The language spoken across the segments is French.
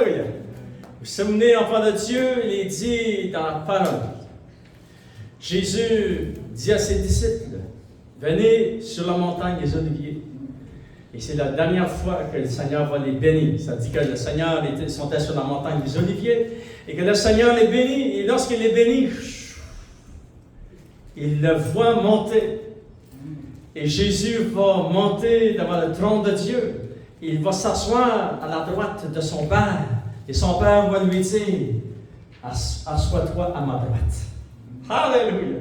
Alléluia. Vous vous souvenez, enfant de Dieu, il est dit dans la parole. Jésus dit à ses disciples, venez sur la montagne des Oliviers. Et c'est la dernière fois que le Seigneur va les bénir. Ça dit que le Seigneur était sur la montagne des Oliviers et que le Seigneur les bénit. Et lorsqu'il les bénit, il le voit monter. Et Jésus va monter devant le trône de Dieu. Il va s'asseoir à la droite de son Père. Et son Père va lui dire, assois-toi à ma droite. Alléluia.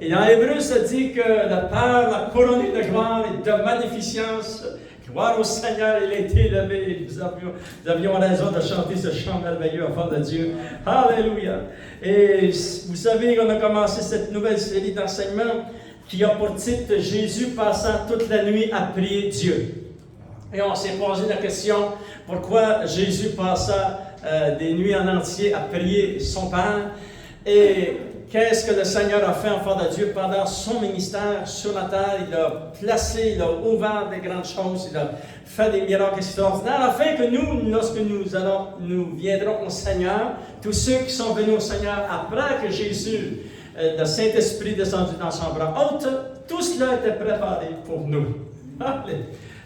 Et dans Hébreu, ça dit que le Père l'a couronné de gloire et de magnificence. Gloire au Seigneur, il a été élevé. Nous avions raison de chanter ce chant merveilleux enfant de Dieu. Alléluia. Et vous savez qu'on a commencé cette nouvelle série d'enseignements qui a pour titre « Jésus passant toute la nuit à prier Dieu ». Et on s'est posé la question, pourquoi Jésus passa des nuits en entier à prier son Père? Et qu'est-ce que le Seigneur a fait, enfant de Dieu, pendant son ministère sur la terre? Il a placé, il a ouvert des grandes choses, il a fait des miracles extraordinaires, afin que nous, lorsque nous viendrons au Seigneur, tous ceux qui sont venus au Seigneur après que Jésus, le Saint-Esprit descendu dans son bras haute, tout cela était préparé pour nous.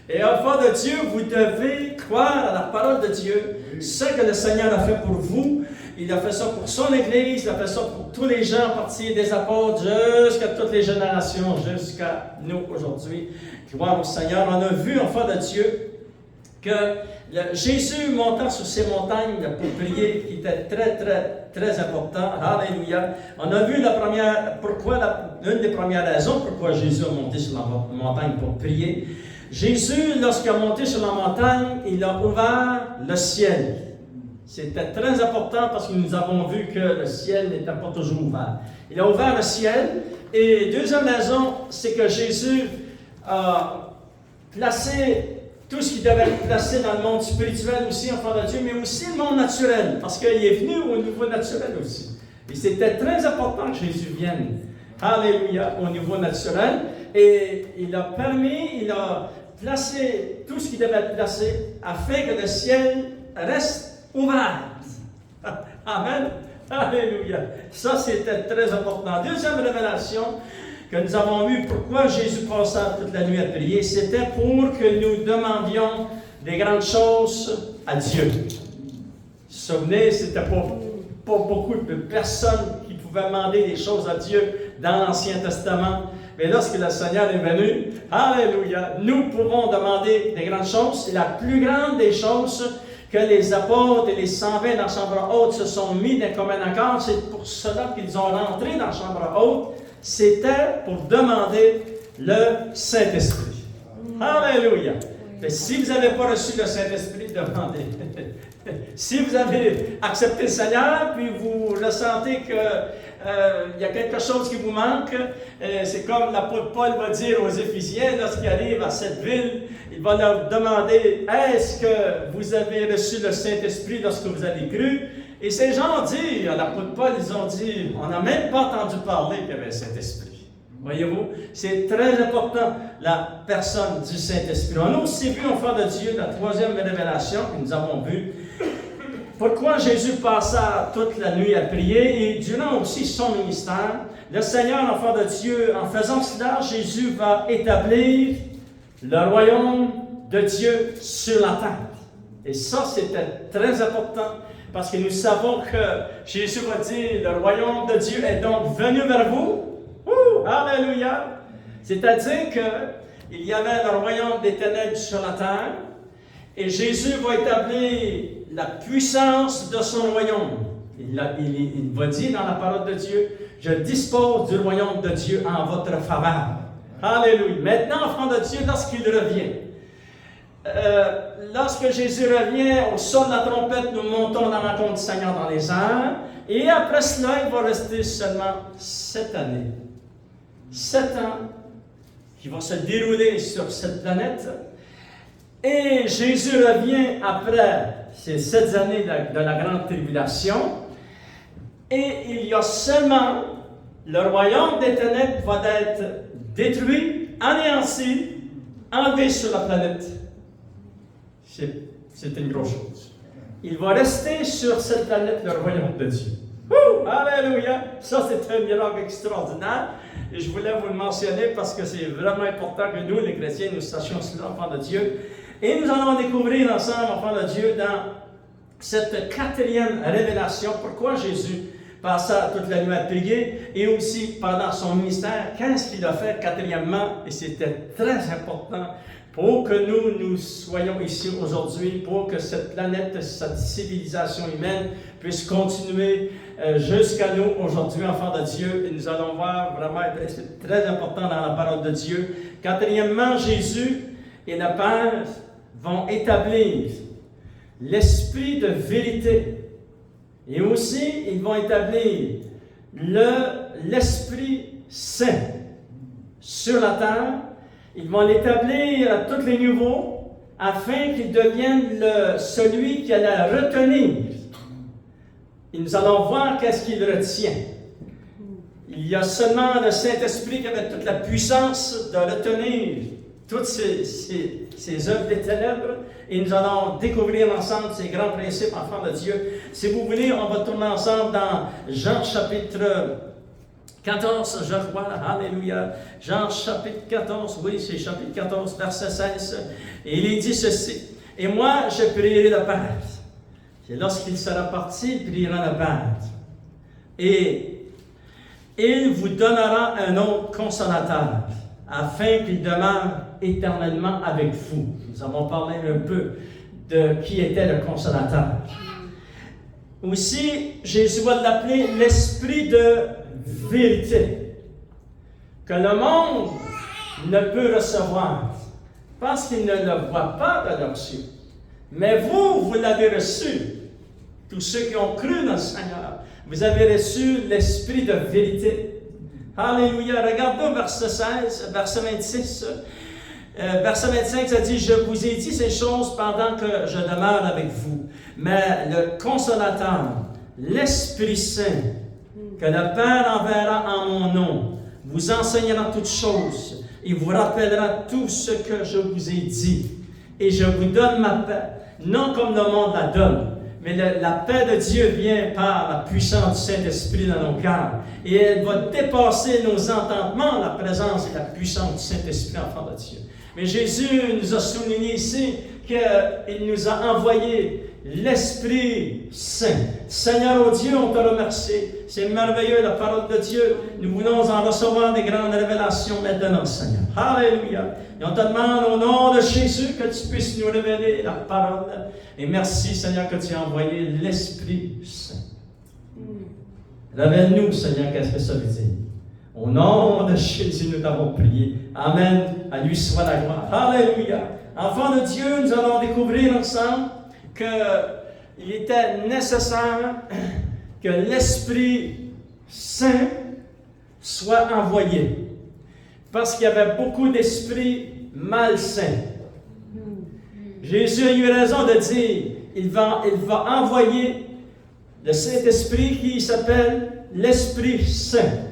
Et enfant de Dieu, vous devez croire à la parole de Dieu, ce que le Seigneur a fait pour vous. Il a fait ça pour son Église, il a fait ça pour tous les gens, à partir des apôtres, jusqu'à toutes les générations, jusqu'à nous aujourd'hui. Gloire au Seigneur. On a vu, enfant de Dieu, que Jésus montant sur ces montagnes pour prier, qui était très, très, très important. Alléluia. On a vu l'une des premières raisons pourquoi Jésus a monté sur la montagne pour prier. Jésus, lorsqu'il a monté sur la montagne, il a ouvert le ciel. C'était très important parce que nous avons vu que le ciel n'était pas toujours ouvert. Il a ouvert le ciel. Et deuxième raison, c'est que Jésus a placé tout ce qui devait être placé dans le monde spirituel aussi, enfant de Dieu, mais aussi le monde naturel, parce qu'il est venu au niveau naturel aussi. Et c'était très important que Jésus vienne, alléluia, au niveau naturel. Et il a placé tout ce qui devait être placé afin que le ciel reste ouvert. Amen. Alléluia. Ça, c'était très important. Deuxième révélation que nous avons vue, pourquoi Jésus passa toute la nuit à prier, c'était pour que nous demandions des grandes choses à Dieu. Vous vous souvenez, c'était pas beaucoup de personnes qui pouvaient demander des choses à Dieu dans l'Ancien Testament. Mais lorsque le Seigneur est venu, alléluia, nous pouvons demander des grandes choses. Et la plus grande des choses que les apôtres et les 120 dans la chambre haute se sont mis d'un commun accord, c'est pour cela qu'ils ont rentré dans la chambre haute, c'était pour demander le Saint-Esprit. Alléluia. Et si vous n'avez pas reçu le Saint-Esprit, demandez. Si vous avez accepté le Seigneur, puis vous ressentez qu'il y a quelque chose qui vous manque, c'est comme l'apôtre Paul va dire aux Éphésiens lorsqu'il arrive à cette ville, il va leur demander, est-ce que vous avez reçu le Saint-Esprit lorsque vous avez cru? Et ces gens ont dit, à l'apôtre Paul, ils ont dit, on n'a même pas entendu parler qu'il y avait le Saint-Esprit. Voyez-vous, c'est très important, la personne du Saint-Esprit. On a aussi vu, enfant de Dieu, la troisième révélation que nous avons vue. Pourquoi Jésus passa toute la nuit à prier et durant aussi son ministère, le Seigneur, enfant de Dieu, en faisant cela, Jésus va établir le royaume de Dieu sur la terre. Et ça, c'était très important parce que nous savons que Jésus va dire, le royaume de Dieu est donc venu vers vous. Alléluia! C'est-à-dire qu'il y avait le royaume des ténèbres sur la terre et Jésus va établir la puissance de son royaume. Il va dire dans la parole de Dieu, je dispose du royaume de Dieu en votre faveur. Alléluia! Maintenant, enfant de Dieu, lorsqu'il revient, lorsque Jésus revient, au son de la trompette, nous montons dans la rencontre du Seigneur dans les airs. Et après cela, il va rester seulement 7 années. 7 ans qui vont se dérouler sur cette planète. Et Jésus revient après ces 7 années de la grande tribulation. Et il y a seulement le royaume des ténèbres va être détruit, anéanti, enlevé sur la planète. C'est une grosse chose. il va rester sur cette planète le royaume de Dieu. Ouh! Alléluia! Ça, c'est un miracle extraordinaire. Et je voulais vous le mentionner parce que c'est vraiment important que nous, les chrétiens, nous sachions cela, enfants de Dieu. Et nous allons découvrir ensemble, enfants de Dieu, dans cette quatrième révélation, pourquoi Jésus passa toute la nuit à prier et aussi pendant son ministère, qu'est-ce qu'il a fait quatrièmement, et c'était très important pour que nous soyons ici aujourd'hui, pour que cette planète, cette civilisation humaine puisse continuer jusqu'à nous aujourd'hui, enfants de Dieu. Et nous allons voir vraiment, c'est très important dans la parole de Dieu. Quatrièmement, Jésus et le Père vont établir l'esprit de vérité. Et aussi, ils vont établir l'Esprit Saint sur la terre. Ils vont l'établir à tous les niveaux afin qu'il devienne celui qui allait retenir. Et nous allons voir qu'est-ce qu'il retient. Il y a seulement le Saint-Esprit qui avait toute la puissance de retenir toutes ces œuvres des ténèbres. Et nous allons découvrir ensemble ces grands principes, enfants de Dieu. Si vous voulez, on va tourner ensemble dans Jean chapitre 14, je crois. Alléluia. Jean chapitre 14, oui, c'est chapitre 14, verset 16. Et il est dit ceci. Et moi, je prierai le Père. Et lorsqu'il sera parti, il priera le Père. Et il vous donnera un autre consolateur, afin qu'il demeure éternellement avec vous. Nous avons parlé un peu de qui était le consolateur. Aussi, Jésus va l'appeler l'esprit de vérité, que le monde ne peut recevoir, parce qu'il ne le voit pas de leurs yeux. Mais vous l'avez reçu, tous ceux qui ont cru dans le Seigneur. Vous avez reçu l'esprit de vérité. Alléluia. Regardons verset 16, verset 26. Verset 25, ça dit, « Je vous ai dit ces choses pendant que je demeure avec vous. Mais le Consolateur, l'Esprit Saint, que le Père enverra en mon nom, vous enseignera toutes choses et vous rappellera tout ce que je vous ai dit. Et je vous donne ma paix, non comme le monde la donne, mais la paix de Dieu vient par la puissance du Saint-Esprit dans nos cœurs. Et elle va dépasser nos entendements, la présence et la puissance du Saint-Esprit, enfant de Dieu. Mais Jésus nous a souligné ici qu'il nous a envoyé l'Esprit Saint. Seigneur, oh Dieu, on te remercie. C'est merveilleux, la parole de Dieu. Nous voulons en recevoir des grandes révélations maintenant, Seigneur. Alléluia. Et on te demande au nom de Jésus que tu puisses nous révéler la parole. Et merci, Seigneur, que tu as envoyé l'Esprit Saint. Révèle-nous, Seigneur, qu'est-ce que ça veut dire. Au nom de Jésus, nous t'avons prié. Amen. À lui soit la gloire. Alléluia. Enfants de Dieu, nous allons découvrir ensemble qu'il était nécessaire que l'Esprit Saint soit envoyé. Parce qu'il y avait beaucoup d'esprits malsains. Jésus a eu raison de dire, il va envoyer le Saint-Esprit qui s'appelle l'Esprit Saint.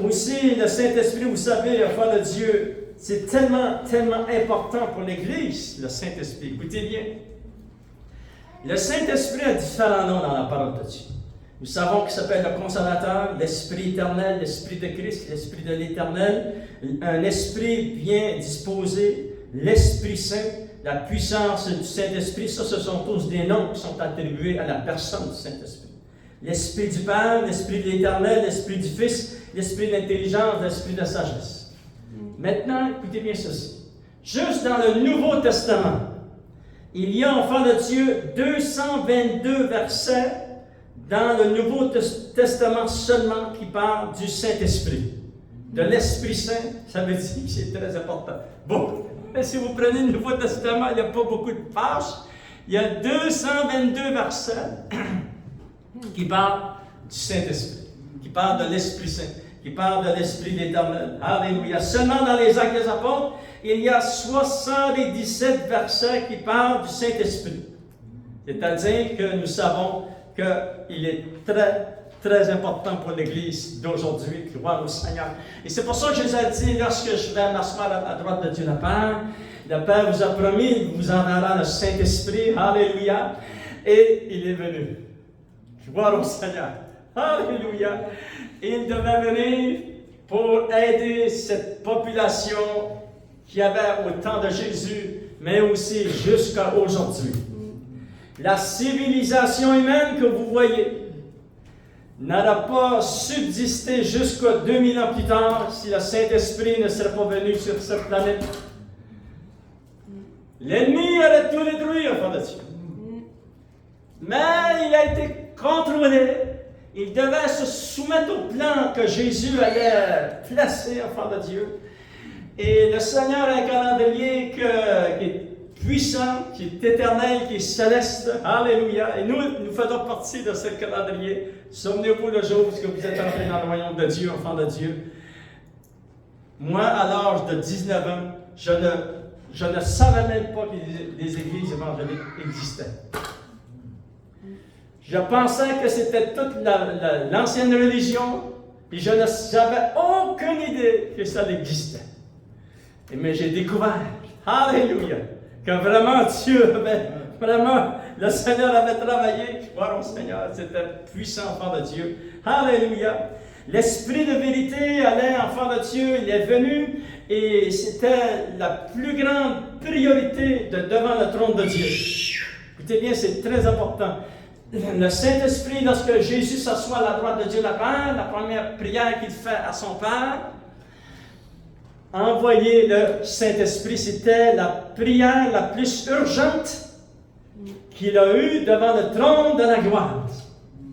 Aussi, le Saint-Esprit, vous savez, enfants de Dieu, c'est tellement, tellement important pour l'Église, le Saint-Esprit. Écoutez bien. Le Saint-Esprit a différents noms dans la parole de Dieu. Nous savons qu'il s'appelle le Consolateur, l'Esprit éternel, l'Esprit de Christ, l'Esprit de l'Éternel, un Esprit bien disposé, l'Esprit Saint, la puissance du Saint-Esprit. Ça, ce sont tous des noms qui sont attribués à la personne du Saint-Esprit. L'Esprit du Père, l'Esprit de l'Éternel, l'Esprit du Fils, l'Esprit d'intelligence, l'Esprit de sagesse. Maintenant, écoutez bien ceci. Juste dans le Nouveau Testament, il y a, enfants de Dieu, 222 versets dans le Nouveau Testament seulement qui parlent du Saint-Esprit. De l'Esprit Saint, ça veut dire que c'est très important. Bon, si vous prenez le Nouveau Testament, il n'y a pas beaucoup de pages. Il y a 222 versets qui parlent du Saint-Esprit, qui parlent de l'Esprit Saint, qui parlent de l'Esprit de l'Éternel. Alléluia. Seulement dans les Actes des Apôtres, il y a 77 versets qui parlent du Saint-Esprit. C'est-à-dire que nous savons qu'il est très, très important pour l'Église d'aujourd'hui de croire au Seigneur. Et c'est pour ça que je vous ai dit, lorsque je vais m'asseoir à droite de Dieu le Père vous a promis, il vous enverra le Saint-Esprit. Alléluia. Et il est venu. Gloire au Seigneur. Alléluia. Il devait venir pour aider cette population qui avait au temps de Jésus, mais aussi jusqu'à aujourd'hui. La civilisation humaine que vous voyez n'aurait pas subsisté jusqu'à 2000 ans plus tard si le Saint-Esprit ne serait pas venu sur cette planète. L'ennemi aurait tout détruit, enfant de Dieu. Mais il a été contrôlé. Il devait se soumettre au plan que Jésus allait placer, enfant de Dieu. Et le Seigneur a un calendrier qui est puissant, qui est éternel, qui est céleste. Alléluia. Et nous faisons partie de ce calendrier. Souvenez-vous le jour où vous êtes entrés dans le royaume de Dieu, enfant de Dieu. Moi, à l'âge de 19 ans, je ne savais même pas que les églises évangéliques existaient. Je pensais que c'était toute l'ancienne religion, et je n'avais aucune idée que ça existait. Mais j'ai découvert, alléluia, que vraiment Dieu avait, vraiment, le Seigneur avait travaillé. Gloire au Seigneur, c'était puissant, enfant de Dieu. Alléluia. L'Esprit de vérité allait, enfant de Dieu, il est venu, et c'était la plus grande priorité devant le trône de Dieu. Écoutez bien, c'est très important. Le Saint-Esprit, lorsque Jésus s'assoit à la droite de Dieu le Père, la première prière qu'il fait à son Père, envoyer le Saint-Esprit, c'était la prière la plus urgente qu'il a eue devant le trône de la gloire.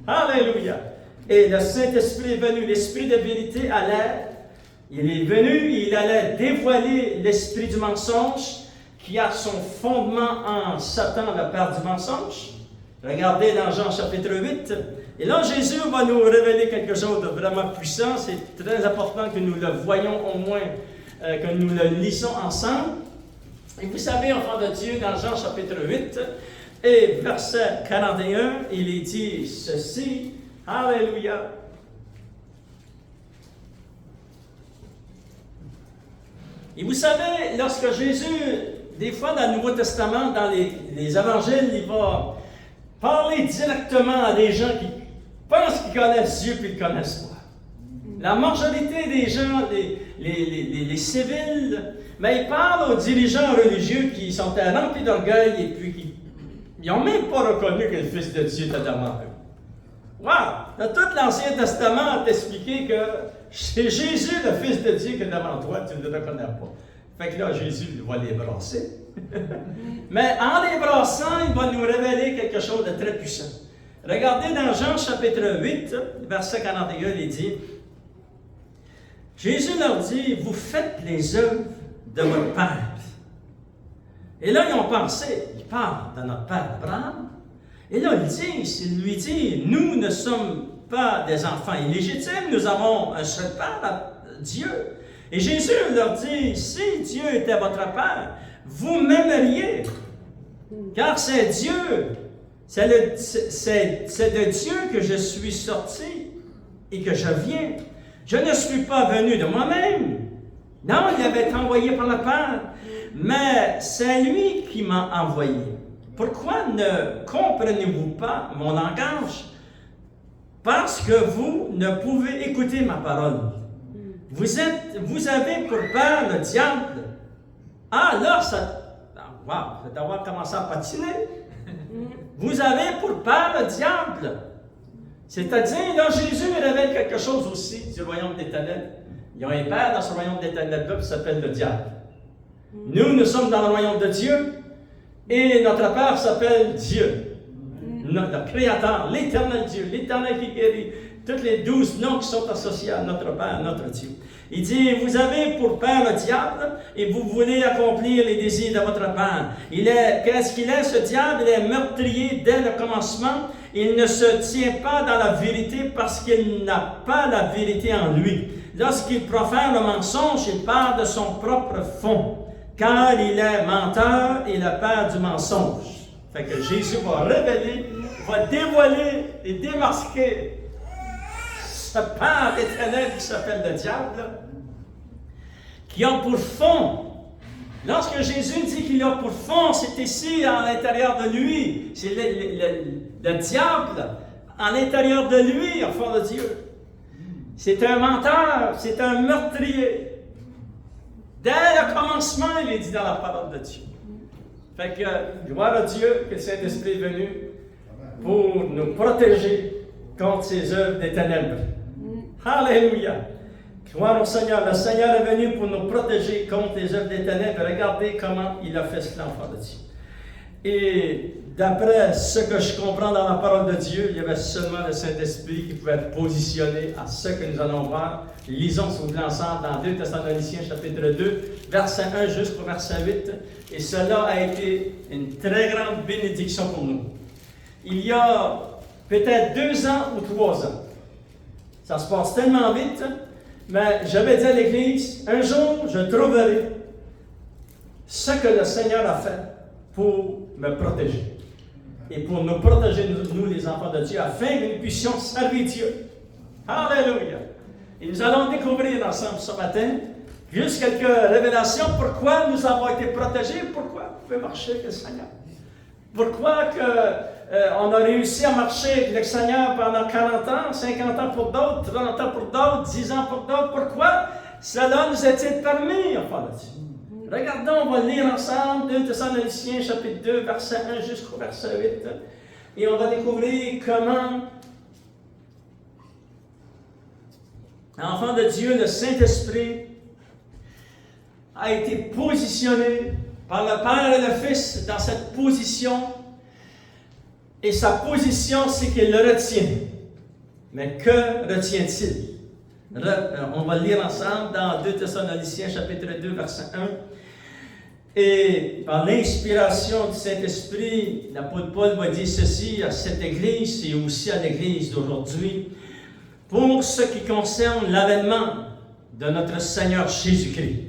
Alléluia! Et le Saint-Esprit est venu, l'Esprit de vérité allait, il est venu, il allait dévoiler l'esprit du mensonge qui a son fondement en Satan, le père du mensonge. Regardez dans Jean chapitre 8. Et là, Jésus va nous révéler quelque chose de vraiment puissant. C'est très important que nous le voyons au moins, que nous le lisons ensemble. Et vous savez, enfant de Dieu, dans Jean chapitre 8, et verset 41, il est dit ceci. Alléluia. Et vous savez, lorsque Jésus, des fois dans le Nouveau Testament, dans les évangiles, il va parler directement à des gens qui pensent qu'ils connaissent Dieu puis ils ne le connaissent pas. La majorité des gens, les civils, mais il parle aux dirigeants religieux qui sont remplis d'orgueil et puis qui n'ont même pas reconnu que le Fils de Dieu était devant eux. Wow! Dans tout l'Ancien Testament, on t'expliqué que c'est Jésus, le Fils de Dieu, qui est devant toi, tu ne le reconnais pas. Fait que là, Jésus va les brasser. Mais en les brassant, il va nous révéler quelque chose de très puissant. Regardez dans Jean chapitre 8, verset 41, il dit, Jésus leur dit, vous faites les œuvres de votre Père. Et là, ils ont pensé, il parle de notre Père Abraham. Et là, il lui dit, nous ne sommes pas des enfants illégitimes, nous avons un seul Père, Dieu. Et Jésus leur dit, si Dieu était votre Père, vous m'aimeriez, car c'est Dieu, c'est de Dieu que je suis sorti et que je viens. Je ne suis pas venu de moi-même. Non, il avait été envoyé par le Père, mais c'est lui qui m'a envoyé. Pourquoi ne comprenez-vous pas mon langage? Parce que vous ne pouvez écouter ma parole. Vous avez pour père le diable. Ah, là, ça doit commencer à patiner. Vous avez pour père le diable. C'est-à-dire, là, Jésus révèle quelque chose aussi du royaume des ténèbres. Il y a un père dans ce royaume des ténèbres qui s'appelle le diable. Nous sommes dans le royaume de Dieu et notre père s'appelle Dieu. Le Créateur, l'éternel Dieu, l'éternel qui guérit. Tous les 12 noms qui sont associés à notre Père, notre Dieu. Il dit, vous avez pour père le diable et vous voulez accomplir les désirs de votre père. Qu'est-ce qu'il est, ce diable? Il est meurtrier dès le commencement. Il ne se tient pas dans la vérité parce qu'il n'a pas la vérité en lui. Lorsqu'il profère le mensonge, il part de son propre fond, car il est menteur et le père du mensonge. Fait que Jésus va révéler, va dévoiler et démasquer ce père éternel qui s'appelle le diable, qui a pour fond Lorsque Jésus dit qu'il a pour fond, c'est ici, à l'intérieur de lui, c'est le diable, à l'intérieur de lui, enfant de Dieu. C'est un menteur, c'est un meurtrier. Dès le commencement, il est dit dans la parole de Dieu. Fait que, gloire à Dieu, que le Saint-Esprit est venu pour nous protéger contre ces œuvres des ténèbres. Alléluia! Gloire au Seigneur. Le Seigneur est venu pour nous protéger contre les œuvres des ténèbres. Regardez comment il a fait cela, enfant de Dieu. Et d'après ce que je comprends dans la parole de Dieu, il y avait seulement le Saint-Esprit qui pouvait être positionné à ce que nous allons voir. Lisons, s'il vous plaît, ensemble dans 2 Thessaloniciens, chapitre 2, verset 1 jusqu'au verset 8. Et cela a été une très grande bénédiction pour nous. Il y a peut-être 2 ans ou 3 ans, ça se passe tellement vite, mais j'avais dit à l'Église, un jour, je trouverai ce que le Seigneur a fait pour me protéger. Et pour nous protéger, nous les enfants de Dieu, afin que nous puissions servir Dieu. Alléluia! Et nous allons découvrir ensemble ce matin juste quelques révélations. Pourquoi nous avons été protégés? Pourquoi on peut marcher avec le Seigneur? Pourquoi on a réussi à marcher avec le Seigneur pendant 40 ans, 50 ans pour d'autres, 30 ans pour d'autres, 10 ans pour d'autres? Pourquoi cela nous est-il permis, enfants de Dieu? Regardons, on va lire ensemble 2 Thessaloniciens, chapitre 2, verset 1 jusqu'au verset 8. Et on va découvrir comment l'enfant de Dieu, le Saint-Esprit, a été positionné par le Père et le Fils dans cette position. Et sa position, c'est qu'il le retient. Mais que retient-il? On va le lire ensemble dans 2 Thessaloniciens, chapitre 2, verset 1. Et par l'inspiration du Saint-Esprit, l'apôtre Paul va dire ceci à cette Église et aussi à l'Église d'aujourd'hui. Pour ce qui concerne l'avènement de notre Seigneur Jésus-Christ.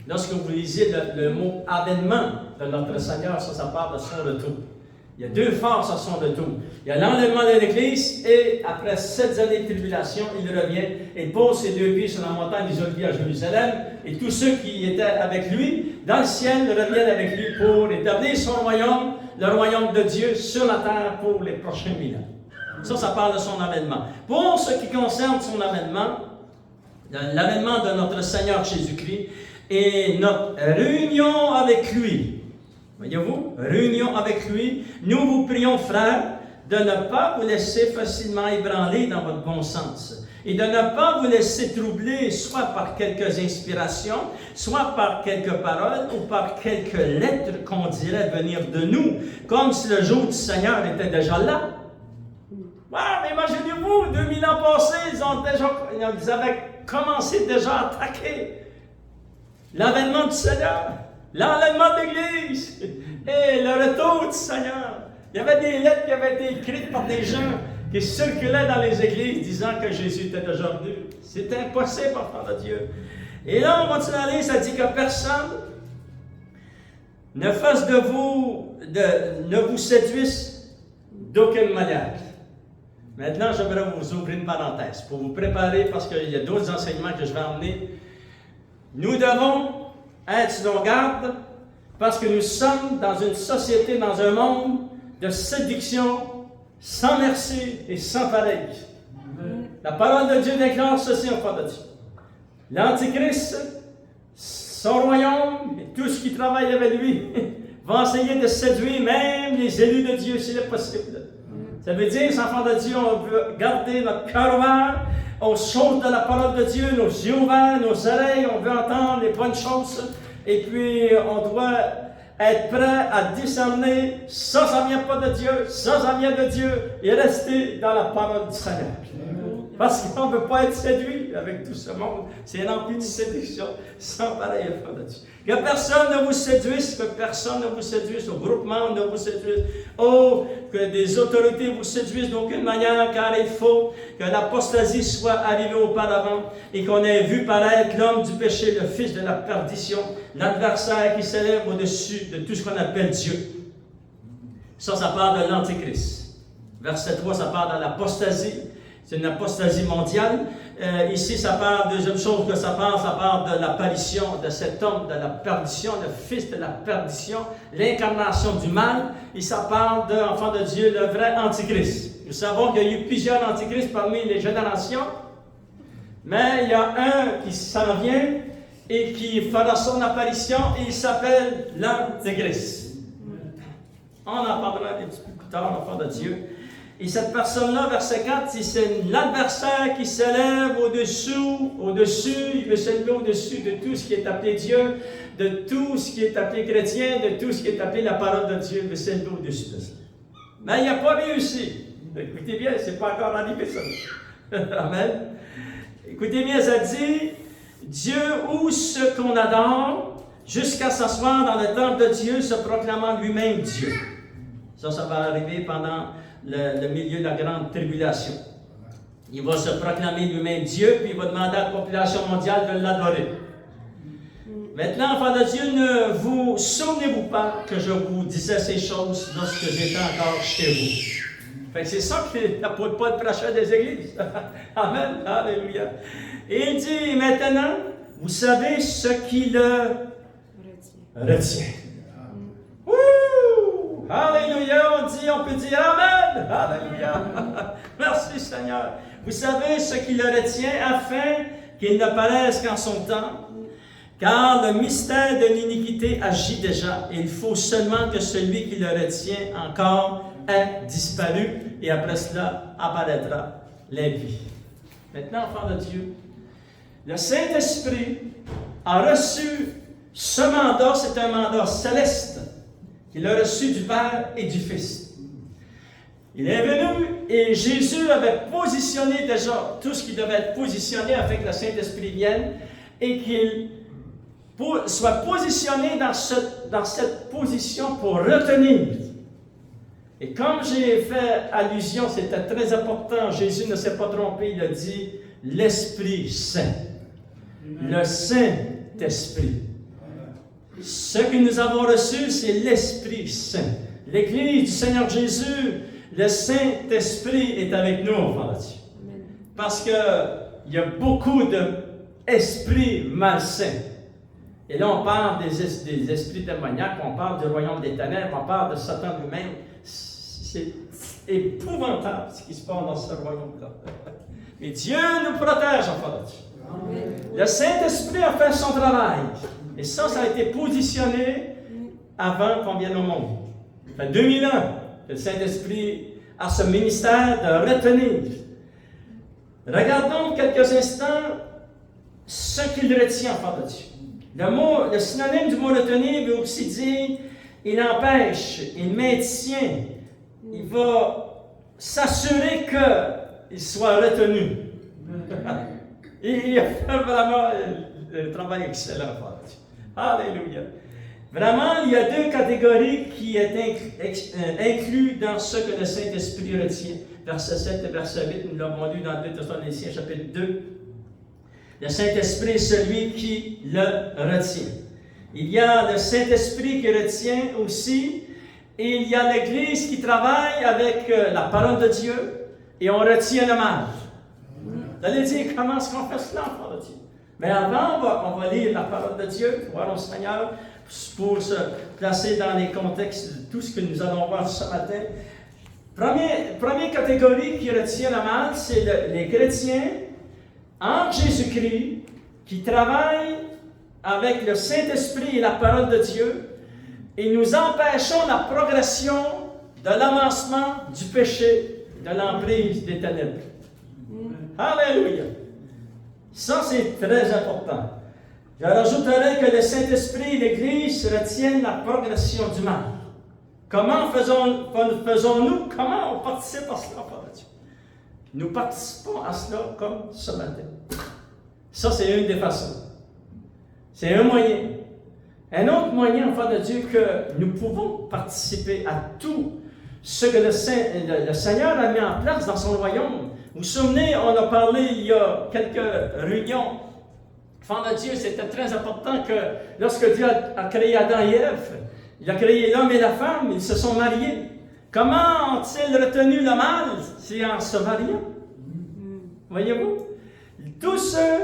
Lorsque vous lisez le mot avènement de notre Seigneur, ça parle de son retour. Il y a 2 forces à son retour. Il y a l'enlèvement de l'Église et après 7 années de tribulation, il revient et pose ses 2 pieds sur la montagne des Oliviers à Jérusalem. Et tous ceux qui étaient avec lui, dans le ciel, reviennent avec lui pour établir son royaume, le royaume de Dieu sur la terre pour les prochains 1000 ans. Ça parle de son avènement. Pour ce qui concerne son avènement, l'avènement de notre Seigneur Jésus-Christ et notre réunion avec lui. Voyez-vous, réunion avec lui, nous vous prions, frères, de ne pas vous laisser facilement ébranler dans votre bon sens et de ne pas vous laisser troubler soit par quelques inspirations, soit par quelques paroles ou par quelques lettres qu'on dirait venir de nous, comme si le jour du Seigneur était déjà là. Mais imaginez-vous, 2000 ans passés, ils avaient commencé déjà à attaquer l'avènement du Seigneur, l'enlèvement de l'Église et le retour du Seigneur. Il y avait des lettres qui avaient été écrites par des gens qui circulaient dans les églises disant que Jésus était déjà venu. C'est impossible, enfant de Dieu. Et là, on continue à lire, ça dit que personne ne fasse de vous, ne vous séduise d'aucune manière. Maintenant, j'aimerais vous ouvrir une parenthèse pour vous préparer parce qu'il y a d'autres enseignements que je vais emmener. Nous devons être sur nos gardes parce que nous sommes dans une société, dans un monde de séduction sans merci et sans pareil. La parole de Dieu déclare ceci en foi de Dieu. L'Antichrist, son royaume et tout ce qui travaille avec lui va essayer de séduire même les élus de Dieu s'il est possible. Ça veut dire, enfants de Dieu, on veut garder notre cœur ouvert aux choses de la parole de Dieu, nos yeux ouverts, nos oreilles, on veut entendre les bonnes choses. Et puis, on doit être prêt à discerner, ça vient pas de Dieu, ça vient de Dieu, et rester dans la parole du Seigneur. Parce qu'on ne peut pas être séduit avec tout ce monde. C'est rempli de séduction, sans pareil, enfant de Dieu. Que personne ne vous séduise, que personne ne vous séduise, au groupement ne vous séduise. Oh, que des autorités vous séduisent d'aucune manière, car il faut que l'apostasie soit arrivée auparavant et qu'on ait vu paraître l'homme du péché, le fils de la perdition, l'adversaire qui s'élève au-dessus de tout ce qu'on appelle Dieu. Ça parle de l'Antéchrist. Verset 3, ça parle de l'apostasie. C'est une apostasie mondiale. Ici, ça parle, deuxième chose que ça parle de l'apparition de cet homme, de la perdition, le fils de la perdition, l'incarnation du mal. Et ça parle de l'enfant de Dieu, le vrai antichrist. Nous savons qu'il y a eu plusieurs antichrists parmi les générations, mais il y a un qui s'en vient et qui fera son apparition et il s'appelle l'antichrist. On en parlera un petit peu plus tard, l'enfant de Dieu. Et cette personne-là, verset 4, c'est l'adversaire qui s'élève il veut s'élever au-dessus de tout ce qui est appelé Dieu, de tout ce qui est appelé chrétien, de tout ce qui est appelé la parole de Dieu, il veut s'élever au-dessus de ça. Mais il n'a pas réussi. Écoutez bien, c'est pas encore arrivé ça. Amen. Écoutez bien, ça dit, Dieu ou ce qu'on adore, jusqu'à s'asseoir dans le temple de Dieu, se proclamant lui-même Dieu. Ça va arriver pendant le milieu de la grande tribulation. Il va se proclamer lui-même Dieu, puis il va demander à la population mondiale de l'adorer. Maintenant, enfants de Dieu, ne vous souvenez-vous pas que je vous disais ces choses lorsque j'étais encore chez vous? Fait que c'est ça que l'apôtre Paul prêchait des églises. Amen. Alléluia. Et il dit, maintenant, vous savez ce qui le retient. Alléluia, on peut dire Amen. Alléluia. Merci Seigneur. Vous savez ce qui le retient afin qu'il ne paraisse qu'en son temps. Car le mystère de l'iniquité agit déjà. Il faut seulement que celui qui le retient encore ait disparu. Et après cela apparaîtra la vie. Maintenant, enfant de Dieu, le Saint-Esprit a reçu ce mandat, c'est un mandat céleste. Il a reçu du Père et du Fils. Il est venu et Jésus avait positionné déjà tout ce qui devait être positionné afin que le Saint-Esprit vienne et qu'il soit positionné dans cette position pour retenir. Et comme j'ai fait allusion, c'était très important, Jésus ne s'est pas trompé, il a dit l'Esprit Saint. Le Saint-Esprit. Ce que nous avons reçu, c'est l'Esprit Saint. L'Église du Seigneur Jésus, le Saint-Esprit est avec nous, enfants de Dieu. Parce qu'il y a beaucoup d'esprits malsains. Et là, on parle des esprits démoniaques, on parle du royaume des ténèbres, on parle de Satan lui-même. C'est épouvantable ce qui se passe dans ce royaume-là. Mais Dieu nous protège, enfants de Dieu. Le Saint-Esprit a fait son travail. Et ça a été positionné avant qu'on vienne au monde. Ça fait 2000 ans que le Saint-Esprit a ce ministère de retenir. Regardons quelques instants ce qu'il retient, enfant de Dieu. Le synonyme du mot retenir veut aussi dire il empêche, il maintient, il va s'assurer qu'il soit retenu. Il a fait vraiment un travail excellent, enfant de Dieu. Alléluia. Vraiment, il y a deux catégories qui sont incluses dans ce que le Saint-Esprit retient. Verset 7 et verset 8, nous l'avons lu dans 2 Thessaloniciens chapitre 2. Le Saint-Esprit est celui qui le retient. Il y a le Saint-Esprit qui retient aussi, et il y a l'Église qui travaille avec la parole de Dieu, et on retient le mal. Vous allez dire, comment est-ce qu'on fait cela, enfant de Dieu? Mais avant, on va lire la parole de Dieu, voir au Seigneur, pour se placer dans les contextes de tout ce que nous allons voir ce matin. Première catégorie qui retient le mal, c'est les chrétiens en Jésus-Christ qui travaillent avec le Saint-Esprit et la parole de Dieu et nous empêchons la progression de l'avancement du péché, de l'emprise des ténèbres. Alléluia! Ça, c'est très important. Je rajouterai que le Saint-Esprit et l'Église retiennent la progression du mal. Comment faisons-nous? Comment on participe à cela, Père Dieu? Nous participons à cela comme ce matin. Ça, c'est une des façons. C'est un moyen. Un autre moyen, enfant de Dieu, que nous pouvons participer à tout ce que le Seigneur a mis en place dans son royaume. Vous vous souvenez, on a parlé il y a quelques réunions. Enfant de Dieu, c'était très important que lorsque Dieu a créé Adam et Ève, il a créé l'homme et la femme, ils se sont mariés. Comment ont-ils retenu le mal? C'est en se mariant. Voyez-vous? Tous ceux,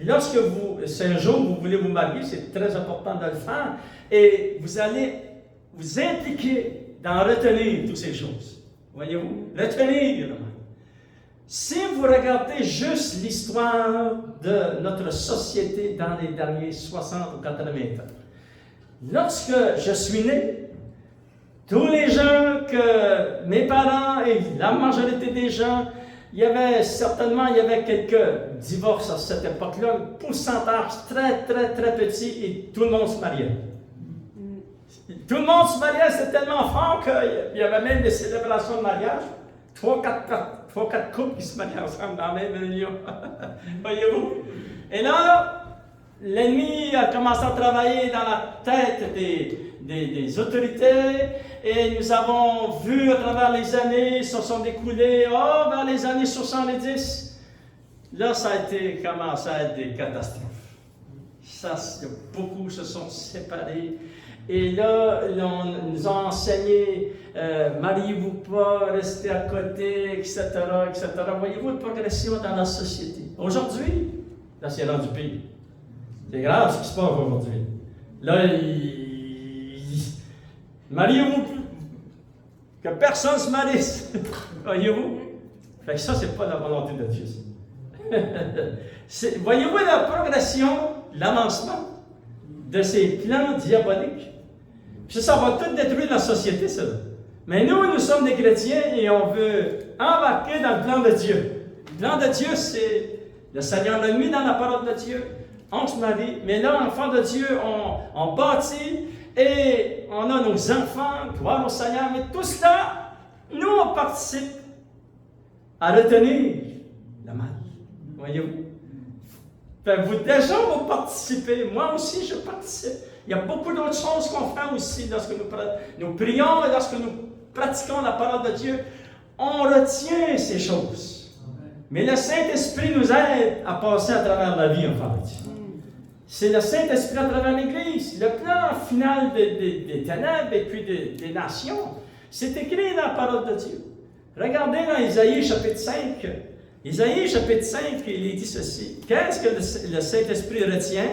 lorsque c'est un jour où vous voulez vous marier, c'est très important de le faire, et vous allez vous impliquer dans retenir toutes ces choses. Voyez-vous? Retenir. Si vous regardez juste l'histoire de notre société dans les derniers 60 ou 80 ans, lorsque je suis né, tous les gens que mes parents et la majorité des gens, il y avait quelques divorces à cette époque-là, un pourcentage très, très, très petit et tout le monde se mariait. Tout le monde se mariait, c'était tellement fort qu'il y avait même des célébrations de mariage. 3-4 couples qui se mariaient ensemble dans la même réunion. Voyez-vous? Et là, l'ennemi a commencé à travailler dans la tête des autorités et nous avons vu à travers les années, se sont découlées, vers les années 70, là, ça a commencé à être des catastrophes. Beaucoup se sont séparés. Et là, on nous a enseigné, mariez-vous pas, restez à côté, etc., etc. Voyez-vous une progression dans la société. Aujourd'hui, là, c'est rendu pire. C'est grave ce qui se passe aujourd'hui. Là, mariez-vous plus. Que personne ne se marie. Voyez-vous? Fait que ça, c'est pas la volonté de Dieu. Voyez-vous la progression, l'avancement de ces plans diaboliques? Puis ça va tout détruire la société, ça. Mais nous sommes des chrétiens et on veut embarquer dans le plan de Dieu. Le plan de Dieu, c'est le Seigneur l'a mis dans la parole de Dieu. On se marie, mais là, enfants de Dieu, on bâtit et on a nos enfants, gloire au Seigneur. Mais tout cela, nous, on participe à retenir le mal. Voyez-vous? Vous déjà, vous participez. Moi aussi, je participe. Il y a beaucoup d'autres choses qu'on fait aussi lorsque nous prions et lorsque nous pratiquons la parole de Dieu. On retient ces choses. Mais le Saint-Esprit nous aide à passer à travers la vie, enfants de Dieu. C'est le Saint-Esprit à travers l'Église. Le plan final des ténèbres et puis des nations, c'est écrit dans la parole de Dieu. Regardez dans Isaïe chapitre 5. Isaïe chapitre 5, il est dit ceci. Qu'est-ce que le Saint-Esprit retient?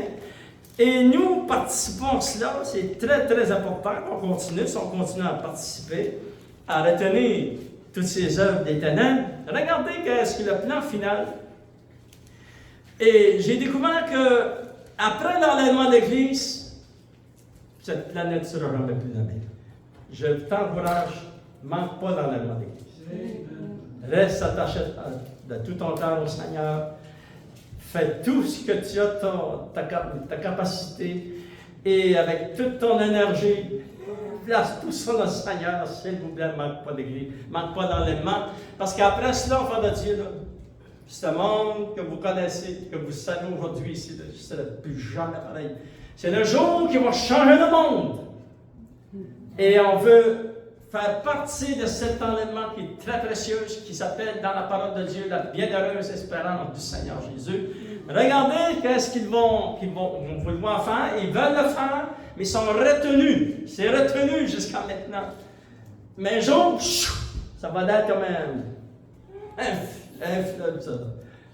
Et nous participons à cela, c'est très très important qu'on continue, si on continue à participer, à retenir toutes ces œuvres des ténèbres. Regardez qu'est-ce que le plan final. Et j'ai découvert que après l'enlèvement de l'Église, cette planète ne sera jamais plus la même. Je t'encourage, manque pas d'enlèvement de l'Église. Reste attaché de tout ton cœur au Seigneur. Fais tout ce que tu as, ta capacité, et avec toute ton énergie, place tout ça dans le Seigneur, s'il vous plaît, ne manque pas d'église, ne manque pas d'enlèvement, parce qu'après cela, enfant de Dieu, là, ce monde que vous connaissez, que vous savez aujourd'hui ici, ce n'est plus jamais pareil. C'est le jour qui va changer le monde. Et on veut faire partie de cet enlèvement qui est très précieux, qui s'appelle dans la parole de Dieu la bienheureuse espérance du Seigneur Jésus. Regardez qu'est-ce qu'ils vont vouloir faire. Ils veulent le faire, mais ils sont retenus. C'est retenu jusqu'à maintenant. Mais un jour, ça va être comme un fleuve.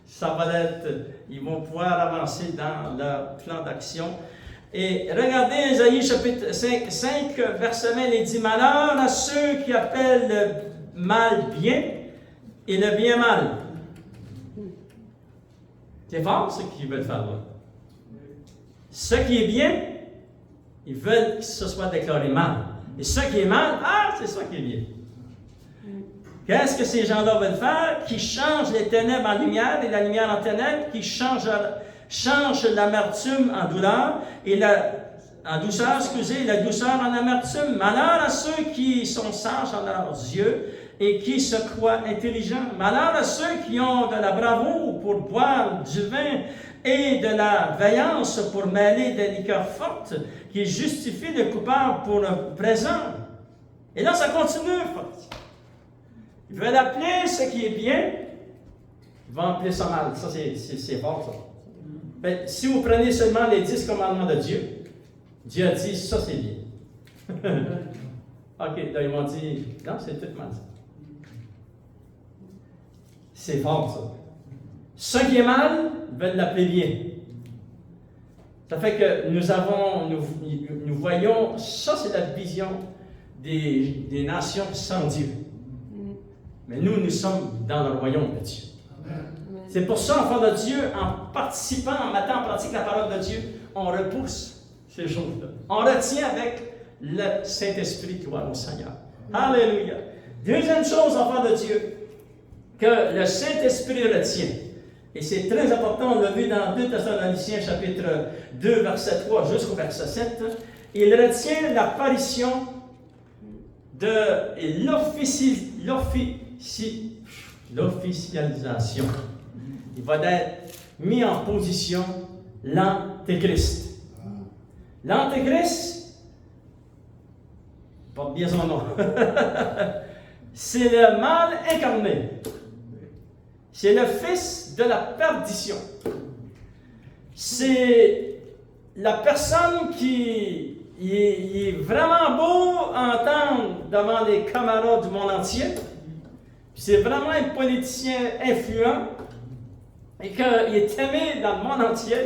Ça va être, ils vont pouvoir avancer dans leur plan d'action. Et regardez Isaïe chapitre 5 verset 20, il dit « Malheur à ceux qui appellent le mal bien et le bien mal. » C'est fort ce qu'ils veulent faire là. Ce qui est bien, ils veulent que ce soit déclaré mal. Et ce qui est mal, c'est ça qui est bien. Qu'est-ce que ces gens-là veulent faire? Qui changent les ténèbres en lumière et la lumière en ténèbres, qui changent l'amertume en douleur et la douceur en amertume. Malheur à ceux qui sont sages en leurs yeux et qui se croient intelligents. Malheur à ceux qui ont de la bravoure pour boire du vin et de la vaillance pour mêler des liqueurs fortes, qui justifient le coupable pour le présent. Et là, ça continue. Ils veulent appeler ce qui est bien, ils vont appeler ça mal. Ça, c'est fort, ça. Ben, si vous prenez seulement les 10 commandements de Dieu, Dieu a dit, ça c'est bien. OK, là ils m'ont dit, non, c'est tout mal. C'est fort, ça. Ce qui est mal, ils veulent l'appeler bien. Ça fait que nous voyons, ça c'est la vision des nations sans Dieu. Mais nous sommes dans le royaume de Dieu. C'est pour ça, enfants de Dieu, en participant, en mettant en pratique la parole de Dieu, on repousse ces choses-là. On retient avec le Saint-Esprit, gloire au Seigneur. Alléluia. Deuxième chose, enfants de Dieu, que le Saint-Esprit retient. Et c'est très important, on l'a vu dans 2 Thessaloniciens, chapitre 2, verset 3 jusqu'au verset 7. Il retient l'apparition de l'officialisation. Il va être mis en position l'Antéchrist. L'Antéchrist, porte bien son nom, c'est le mal incarné. C'est le fils de la perdition. C'est la personne qui est vraiment beau à entendre devant les camarades du monde entier. C'est vraiment un politicien influent et qu'il est aimé dans le monde entier.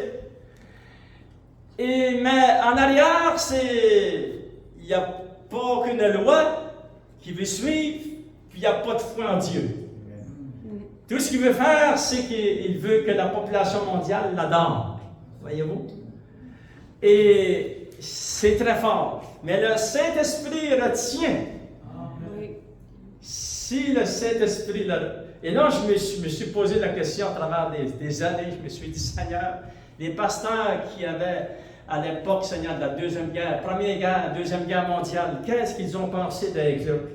Mais en arrière, il n'y a pas qu'une loi qui veut suivre, puis il n'y a pas de foi en Dieu. Tout ce qu'il veut faire, c'est qu'il veut que la population mondiale l'adore. Voyez-vous? Et c'est très fort. Mais le Saint-Esprit retient. Si le Saint-Esprit... Et là, je me suis posé la question à travers des années. Je me suis dit, Seigneur, les pasteurs qui avaient à l'époque, Seigneur, de la Deuxième Guerre, Première Guerre, Deuxième Guerre mondiale, qu'est-ce qu'ils ont pensé d'Hitler?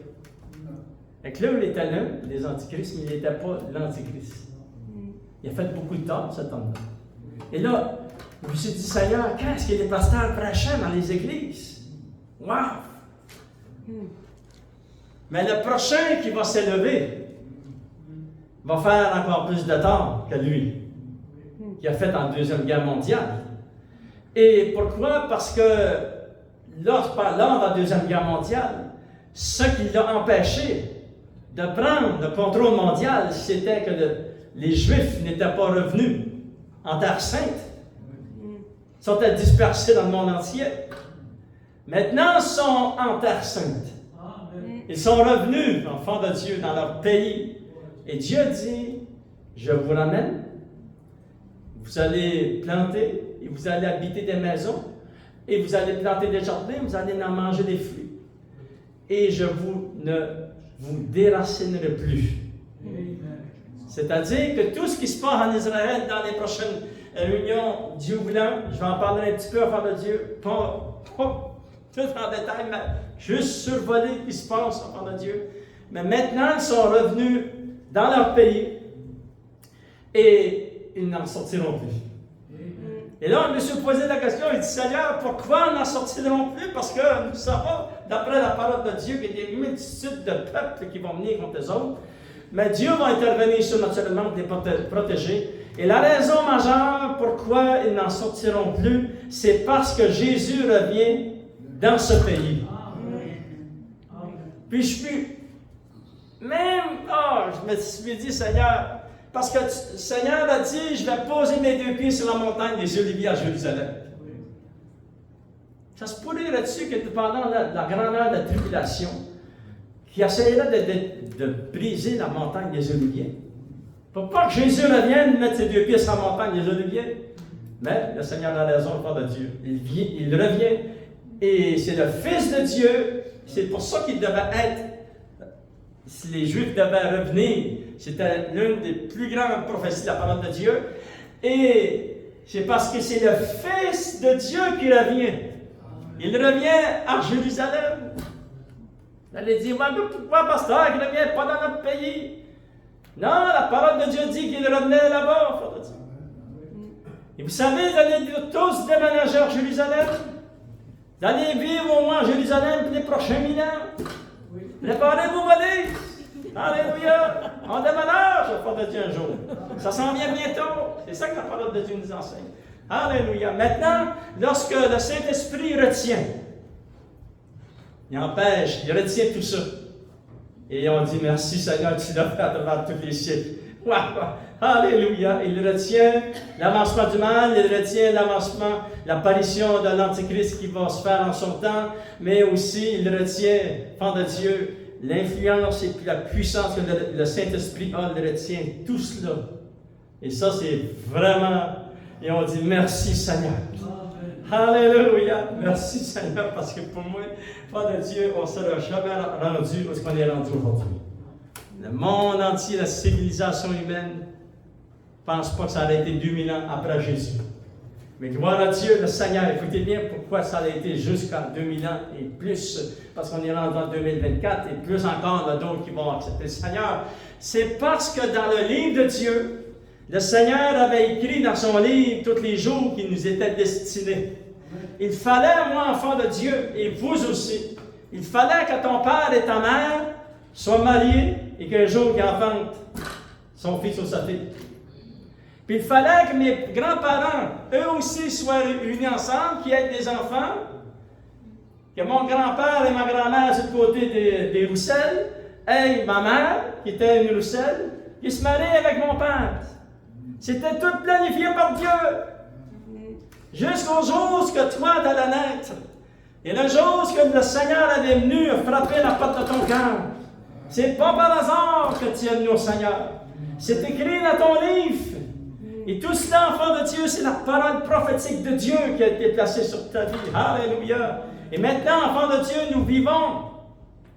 Hitler était l'un des antichrists, mais il n'était pas l'antichrist. Il a fait beaucoup de tort, cet homme-là. Et là, je me suis dit, Seigneur, qu'est-ce que les pasteurs prêchaient dans les églises? Wow! Mais le prochain qui va s'élever va faire encore plus de tort que lui, qui a fait en Deuxième Guerre mondiale. Et pourquoi? Parce que lors de la Deuxième Guerre mondiale, ce qui l'a empêché de prendre le contrôle mondial, c'était que les Juifs n'étaient pas revenus en Terre Sainte. Ils sont dispersés dans le monde entier. Maintenant, ils sont en Terre Sainte. Ils sont revenus, enfants de Dieu, dans leur pays. Et Dieu dit, je vous ramène, vous allez planter, et vous allez habiter des maisons, et vous allez planter des jardins, vous allez en manger des fruits. Et je ne vous déracinerai plus. C'est-à-dire que tout ce qui se passe en Israël dans les prochaines réunions, Dieu voulant, je vais en parler un petit peu enfants de Dieu, pas tout en détail, mais juste survoler ce qui se passe enfants de Dieu. Mais maintenant, ils sont revenus dans leur pays et ils n'en sortiront plus. Et là, je me suis posé la question, il dit, Seigneur, pourquoi n'en sortiront plus? Parce que nous savons, d'après la parole de Dieu, qu'il y a une multitude de peuples qui vont venir contre les autres. Mais Dieu va intervenir surnaturellement pour les protéger. Et la raison majeure pourquoi ils n'en sortiront plus, c'est parce que Jésus revient dans ce pays. Puis je me suis dit, Seigneur, parce que le Seigneur a dit, je vais poser mes deux pieds sur la montagne des Oliviers à Jérusalem. Ça se pourrait là-dessus que pendant la grande heure de tribulation, qui essayerait de briser la montagne des Oliviers. Pour pas que Jésus revienne mettre ses deux pieds sur la montagne des Oliviers. Mais le Seigneur a raison, le Père de Dieu. Il revient et c'est le Fils de Dieu. C'est pour ça qu'il devait être. Si les Juifs devaient revenir, c'était l'une des plus grandes prophéties de la parole de Dieu. Et c'est parce que c'est le Fils de Dieu qui revient. Il revient à Jérusalem. Vous allez dire, pourquoi, pasteur, il ne revient pas dans notre pays? Non, la parole de Dieu dit qu'il revenait là-bas. Et vous savez, vous allez tous déménager à Jérusalem. Vous allez vivre au moins à Jérusalem pour les prochains 1000 ans. Préparez-vous, valise. Alléluia. On déménage au fond de Dieu un jour. Ça s'en vient bientôt. C'est ça que la parole de Dieu nous enseigne. Alléluia. Maintenant, lorsque le Saint-Esprit retient, il empêche, il retient tout ça. Et on dit merci Seigneur, tu l'as fait à travers tous les siècles. Alléluia. Il retient l'avancement du mal, il retient l'avancement, l'apparition de l'Antichrist qui va se faire en son temps, mais aussi il retient, enfant de Dieu, l'influence et puis la puissance que le Saint-Esprit a, il retient tout cela. Et ça, c'est vraiment, et on dit merci Seigneur. Alléluia. Merci Seigneur, parce que pour moi, enfant de Dieu, on ne sera jamais rendu où on est rendu aujourd'hui. Le monde entier, la civilisation humaine, ne pense pas que ça a été 2000 ans après Jésus. Mais gloire à Dieu, le Seigneur, écoutez bien pourquoi ça a été jusqu'à 2000 ans et plus, parce qu'on est rendu en 2024 et plus encore, il y a d'autres qui vont accepter le Seigneur. C'est parce que dans le livre de Dieu, le Seigneur avait écrit dans son livre tous les jours qui nous étaient destinés. Il fallait, moi, enfant de Dieu, et vous aussi, il fallait que ton père et ta mère soient mariés et qu'un jour ils enfantent son fils ou sa fille. Puis il fallait que mes grands-parents, eux aussi, soient réunis ensemble, qu'ils aient des enfants, que mon grand-père et ma grand-mère, sur le côté des Roussel, aient ma mère, qui était une Roussel, qui se marie avec mon père. C'était tout planifié par Dieu. Jusqu'au jour où toi t'allais naître. Et le jour où le Seigneur est venu frapper la porte de ton cœur. C'est pas par hasard que tu es venu au Seigneur. C'est écrit dans ton livre. Et tout cela, enfant de Dieu, c'est la parole prophétique de Dieu qui a été placée sur ta vie. Alléluia. Et maintenant, enfant de Dieu, nous vivons.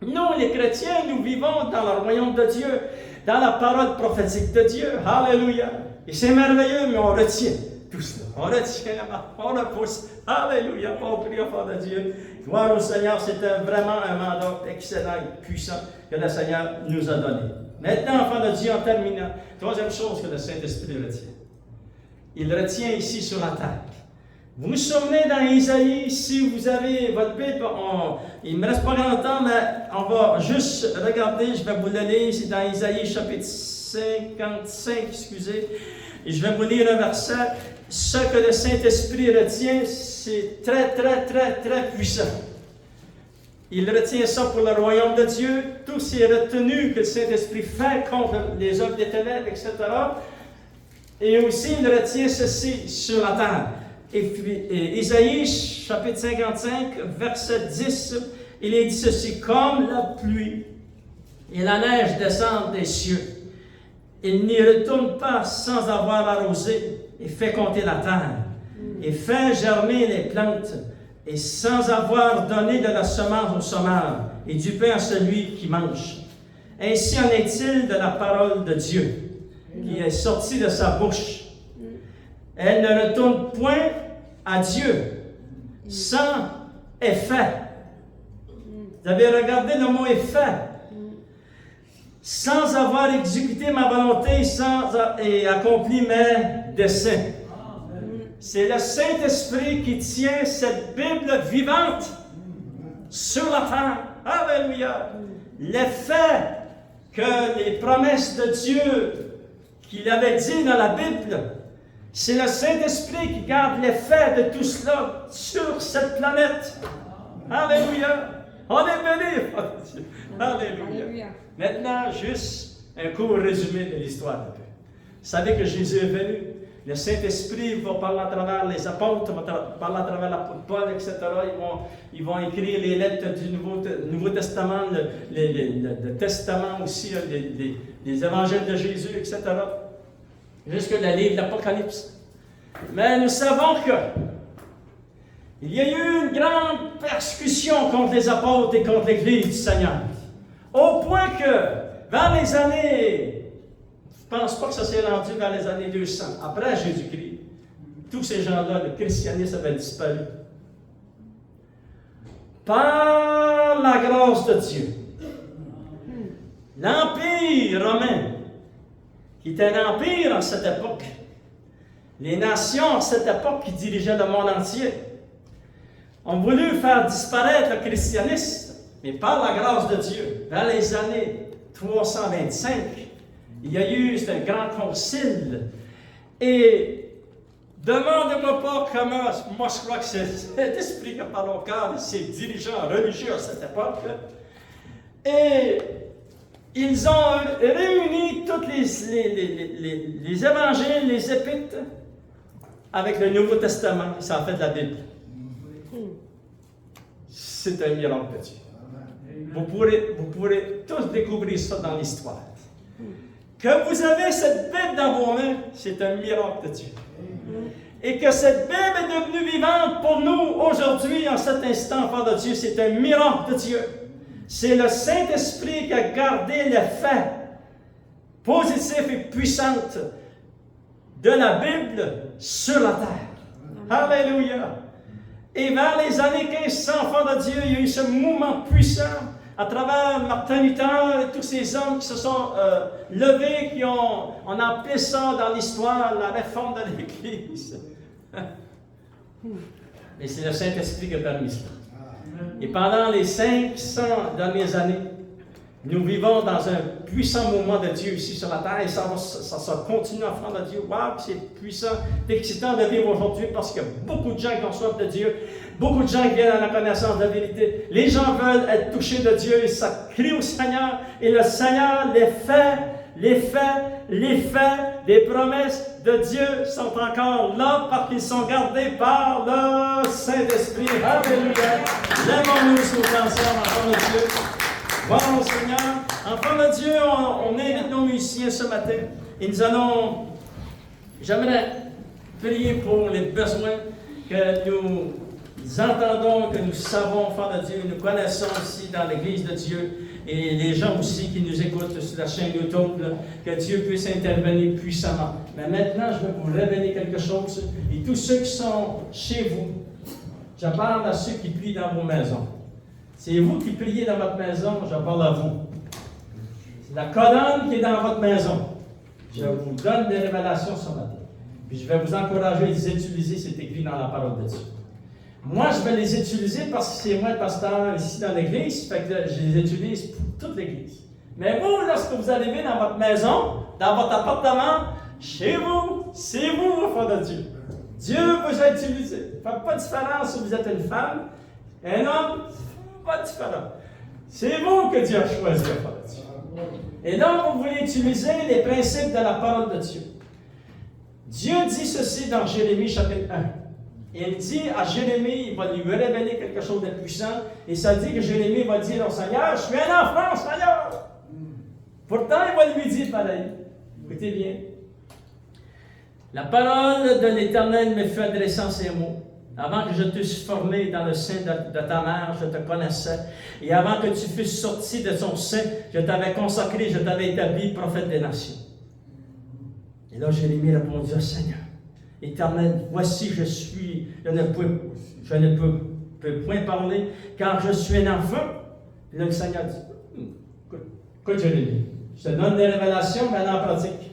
Nous, les chrétiens, nous vivons dans le royaume de Dieu, dans la parole prophétique de Dieu. Alléluia. Et c'est merveilleux, mais on retient tout cela. On retient, on repousse. Alléluia. On prie, enfant de Dieu. Gloire au Seigneur. C'était vraiment un mandat excellent et puissant que le Seigneur nous a donné. Maintenant, enfant de Dieu, en terminant, troisième chose que le Saint-Esprit retient. Il retient ici sur la terre. Vous vous souvenez dans Isaïe, si vous avez votre Bible, il ne me reste pas grand temps, mais on va juste regarder, je vais vous le lire, c'est dans Isaïe chapitre 55, excusez, et je vais vous lire un verset. Ce que le Saint-Esprit retient, c'est très, très, très, très puissant. Il retient ça pour le royaume de Dieu, toutes ces retenues que le Saint-Esprit fait contre les œuvres des ténèbres, etc. Et aussi, il retient ceci sur la terre. Et puis, Isaïe, chapitre 55, verset 10, il est dit ceci: comme la pluie et la neige descendent des cieux, il n'y retourne pas sans avoir arrosé et fécondé la terre, et fait germer les plantes, et sans avoir donné de la semence au semeur, et du pain à celui qui mange. Ainsi en est-il de la parole de Dieu, qui est sortie de sa bouche. Elle ne retourne point à Dieu sans effet. Vous avez regardé le mot effet. Sans avoir exécuté ma volonté et accompli mes desseins. C'est le Saint-Esprit qui tient cette Bible vivante sur la terre. Alléluia. L'effet que les promesses de Dieu qu'il avait dit dans la Bible, c'est le Saint-Esprit qui garde l'effet de tout cela sur cette planète. Alléluia. On est béni, Dieu. Alléluia. Maintenant, juste un court résumé de l'histoire de paix. Vous savez que Jésus est venu. Le Saint-Esprit va parler à travers les apôtres, va parler à travers l'apôtre Paul, etc. Ils vont écrire les lettres du Nouveau Testament, le Testament aussi, les évangiles de Jésus, etc. Jusque le livre de l'Apocalypse. Mais nous savons que il y a eu une grande persécution contre les apôtres et contre l'Église du Seigneur. Au point que, vers les années, je ne pense pas que ça s'est rendu vers les années 200, après Jésus-Christ, tous ces gens-là, le christianisme avait disparu. Par la grâce de Dieu, l'Empire romain, qui était un empire en cette époque, les nations en cette époque qui dirigeaient le monde entier, ont voulu faire disparaître le christianisme, mais par la grâce de Dieu, vers les années 325, il y a eu un grand concile. Et demandez-moi pas comment, moi je crois que c'est l'Esprit qui parle au cœur de ces dirigeants religieux à cette époque. Et Ils ont réuni tous les évangiles, les épîtres, avec le Nouveau Testament. Ça a fait de la Bible. C'est un miracle de Dieu. Vous pourrez tous découvrir ça dans l'histoire. Que vous avez cette Bible dans vos mains, c'est un miracle de Dieu. Et que cette Bible est devenue vivante pour nous aujourd'hui, en cet instant, enfant de Dieu, c'est un miracle de Dieu. C'est le Saint-Esprit qui a gardé les faits positifs et puissants de la Bible sur la terre. Alléluia! Et vers les années 1500, enfants de Dieu, il y a eu ce mouvement puissant à travers Martin Luther et tous ces hommes qui se sont levés, on a appelé ça dans l'histoire la réforme de l'Église. Et c'est le Saint-Esprit qui a permis cela. Et pendant les 500 dernières années, nous vivons dans un puissant mouvement de Dieu ici sur la terre et ça continue, enfants de Dieu. Waouh, c'est puissant, c'est excitant de vivre aujourd'hui parce qu'il y a beaucoup de gens qui ont soif de Dieu, beaucoup de gens qui viennent à la connaissance de la vérité. Les gens veulent être touchés de Dieu et ça crie au Seigneur et le Seigneur les faits des promesses de Dieu sont encore là parce qu'ils sont gardés par le Saint-Esprit. Alléluia! Lèvons-nous sur nos ensemble, enfants de Dieu. Bon Seigneur, enfants de Dieu, on invite nos musiciens ce matin et j'aimerais prier pour les besoins que nous entendons, que nous savons, enfants de Dieu, nous connaissons ici dans l'Église de Dieu et les gens aussi qui nous écoutent sur la chaîne YouTube, là, que Dieu puisse intervenir puissamment. Mais maintenant, je vais vous révéler quelque chose et tous ceux qui sont chez vous, je parle à ceux qui prient dans vos maisons. C'est vous qui priez dans votre maison, je parle à vous. C'est la colonne qui est dans votre maison. Je vous donne des révélations ce matin. Puis je vais vous encourager à les utiliser, c'est écrit dans la parole de Dieu. Moi, je vais les utiliser parce que c'est moi le pasteur ici dans l'Église, fait que je les utilise pour toute l'Église. Mais vous, lorsque vous arrivez dans votre maison, dans votre appartement, chez vous, c'est vous, enfants de Dieu. Dieu vous a utilisé. Faites pas de différence si vous êtes une femme, un homme, pas différent. C'est vous que Dieu a choisi, enfants de Dieu. Et donc, vous voulez utiliser les principes de la parole de Dieu. Dieu dit ceci dans Jérémie chapitre 1. Il dit à Jérémie, il va lui révéler quelque chose de puissant, et ça dit que Jérémie va dire au Seigneur, je suis un enfant, Seigneur! Pourtant, il va lui dire pareil. Écoutez bien. La parole de l'Éternel me fait adresser ces mots. Avant que je t'eusse formé dans le sein de ta mère, je te connaissais. Et avant que tu fusses sorti de son sein, je t'avais consacré, je t'avais établi prophète des nations. Et là, Jérémie répondit au Seigneur, Éternel, voici je ne peux point parler, car je suis un enfant. Et là, le Seigneur dit, écoute Jérémie, je te donne des révélations, mais en pratique.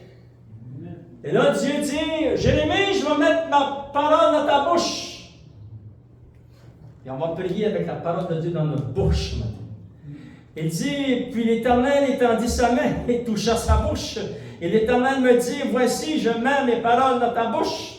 Et là, Dieu dit, Jérémie, je vais mettre ma parole dans ta bouche. Et on va prier avec la parole de Dieu dans notre bouche maintenant. Il dit, puis l'Éternel étendit sa main et toucha sa bouche. Et l'Éternel me dit, voici, je mets mes paroles dans ta bouche.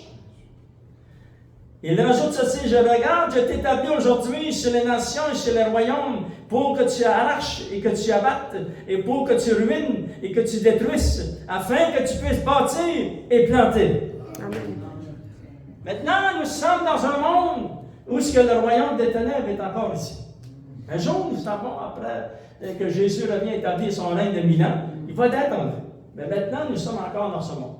Il rajoute ceci, je regarde, je t'établis aujourd'hui chez les nations et chez les royaumes pour que tu arraches et que tu abattes et pour que tu ruines et que tu détruises afin que tu puisses bâtir et planter. Amen. Maintenant, nous sommes dans un monde où ce que le royaume des ténèbres est encore ici. Un jour, nous savons, après que Jésus revient établir son règne de 1000 ans, il va être enlevé. Mais maintenant, nous sommes encore dans ce monde.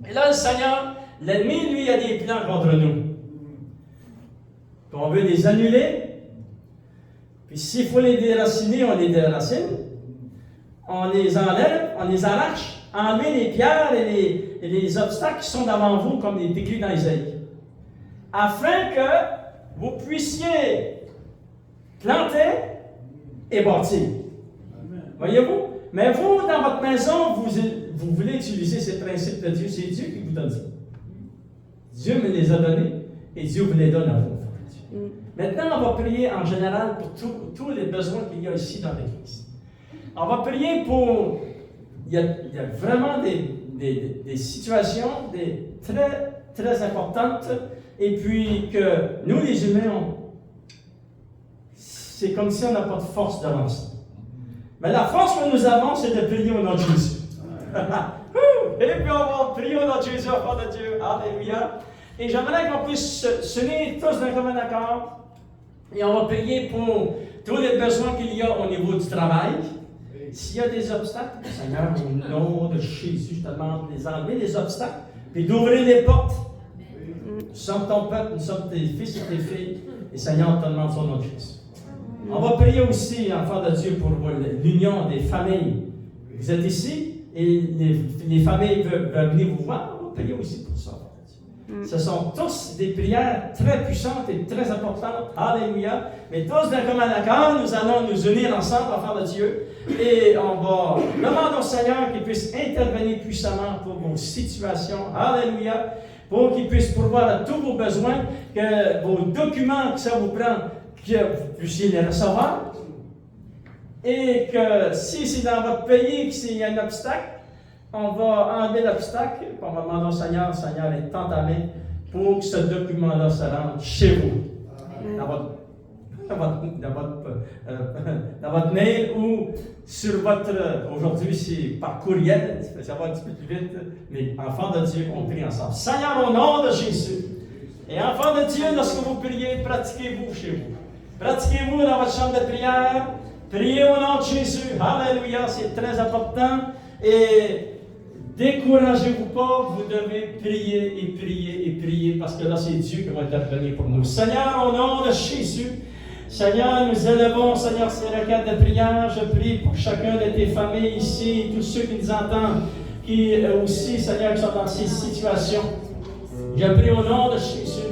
Et là, le Seigneur, l'ennemi, lui, a des plans contre nous. Puis on veut les annuler. Puis s'il faut les déraciner, on les déracine. On les enlève, on les arrache. Enlevez les pierres et les obstacles qui sont devant vous, comme il est écrit dans Isaïe. Afin que vous puissiez planter et bâtir. Voyez-vous? Mais vous, dans votre maison, vous voulez utiliser ces principes de Dieu. C'est Dieu qui vous donne ça. Dieu me les a donnés et Dieu vous les donne à vous. Maintenant, on va prier en général pour tous les besoins qu'il y a ici dans l'Église. On va prier pour... Il y a vraiment des situations très, très importantes et puis que nous, les humains, c'est comme si on n'a pas de force d'avancer. Mais la force que nous avons, c'est de prier au nom de Jésus. Et puis on va prier au nom de Jésus, au nom de Dieu. Alléluia. Et j'aimerais qu'on puisse s'unir tous d'un commun accord. Et on va prier pour tous les besoins qu'il y a au niveau du travail. S'il y a des obstacles, Seigneur, au nom de Jésus, je te demande de les enlever, les obstacles, puis d'ouvrir les portes. Nous sommes ton peuple, nous sommes tes fils et tes filles. Et Seigneur, on te demande son nom de Jésus. On va prier aussi, enfants de Dieu, pour l'union des familles. Vous êtes ici et les familles veulent venir vous voir. On va prier aussi pour ça. Ce sont tous des prières très puissantes et très importantes. Alléluia. Mais tous d'un commun accord, nous allons nous unir ensemble, enfants de Dieu. Et on va demander au Seigneur qu'il puisse intervenir puissamment pour vos situations. Alléluia. Pour qu'il puisse pourvoir à tous vos besoins, que vos documents que ça vous prend, que vous puissiez les recevoir. Et que si c'est dans votre pays qu'il y a un obstacle, on va enlever l'obstacle, puis on va demander au Seigneur, Seigneur, est entamé pour que ce document-là se rende chez vous, dans votre mail ou sur votre, aujourd'hui c'est par courriel, ça va un petit peu plus vite, mais enfants de Dieu, on prie ensemble. Seigneur, au nom de Jésus, et enfants de Dieu, lorsque vous priez, pratiquez-vous chez vous. Pratiquez-vous dans votre chambre de prière, priez au nom de Jésus, alléluia, c'est très important, et découragez-vous pas, vous devez prier et prier et prier, parce que là, c'est Dieu qui va intervenir pour nous. Seigneur, au nom de Jésus, Seigneur, nous élevons, Seigneur, ces requêtes de prière. Je prie pour chacun de tes familles ici, tous ceux qui nous entendent, qui aussi, Seigneur, qui sont dans ces situations. Je prie au nom de Jésus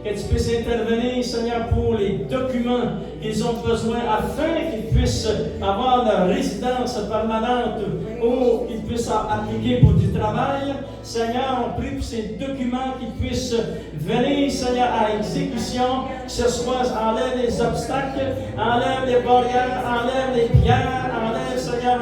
que tu puisses intervenir, Seigneur, pour les documents qu'ils ont besoin afin qu'ils puissent avoir leur résidence permanente ou qu'ils puissent appliquer pour du travail. Seigneur, on prie pour ces documents qu'ils puissent venir, Seigneur, à exécution, que ce soit enlève les obstacles, enlève les barrières, enlève les pierres, enlève, Seigneur,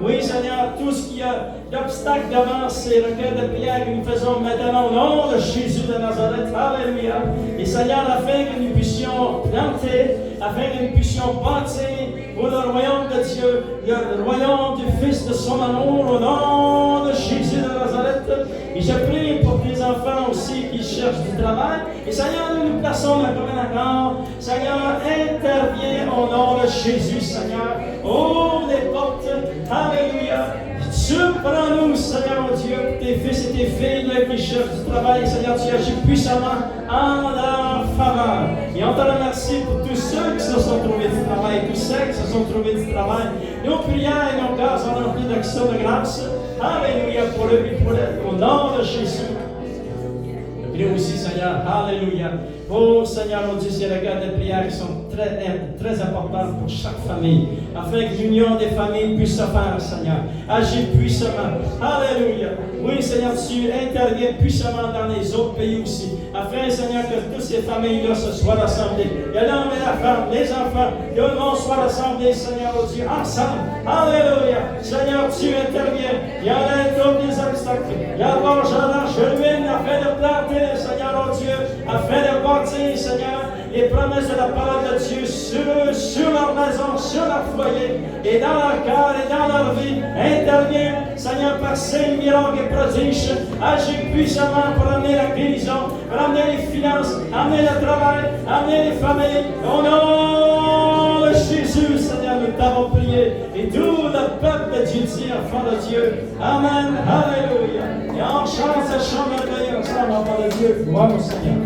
oui, Seigneur, tout ce qu'il y a d'obstacles devant ces requêtes de prière que nous faisons maintenant au nom de Jésus de Nazareth. Alléluia. Et Seigneur, afin que nous puissions planter, afin que nous puissions bâtir pour le royaume de Dieu, le royaume du Fils de son amour, au nom de Jésus de Nazareth. Et je prie pour les enfants aussi qui cherchent du travail. Et Seigneur, nous nous plaçons dans un accord. Seigneur, interviens au nom de Jésus, Seigneur. Ouvre les portes. Alléluia. Surprends-nous, Seigneur, mon Dieu, tes fils et tes filles qui cherchent du travail. Seigneur, tu agis puissamment en leur faveur. Et on te remercie pour tous ceux qui se sont trouvés du travail, tous ceux qui se sont trouvés du travail. Nos prières et nos cœurs sont remplis d'actions de grâce. Alléluia pour eux et pour elles, au nom de Jésus. Je prie aussi, Seigneur, alléluia. Oh, Seigneur, mon Dieu, c'est le cas de prières qui sont très importantes pour chaque famille, afin que l'union des familles puisse se faire, Seigneur. Agis puissamment. Alléluia. Oui, Seigneur, tu interviens puissamment dans les autres pays aussi, afin, Seigneur, que toutes ces familles-là se soient rassemblées. Que l'homme et la femme, les enfants, que le monde soit rassemblés, Seigneur, oh Dieu, ensemble. Alléluia. Seigneur, tu interviens. Il y en a tous les obstacles. Il y a l'argent, je ruine, afin de planter, Seigneur, oh Dieu, afin de bâtir, Seigneur, les promesses de la parole de Dieu sur leur maison, sur leur foyer, et dans leur cœur et dans leur vie. Interviens, Seigneur, par ces miracles et prodiges. Agis puissamment pour amener la guérison, pour amener les finances, amener le travail, amener les familles. Au nom de Jésus, Seigneur, nous t'avons prié. Et tout le peuple de Dieu dit, enfant de Dieu. Amen. Alléluia. Et on chante ce chant merveilleux ensemble, enfant de Dieu. Gloire au Seigneur.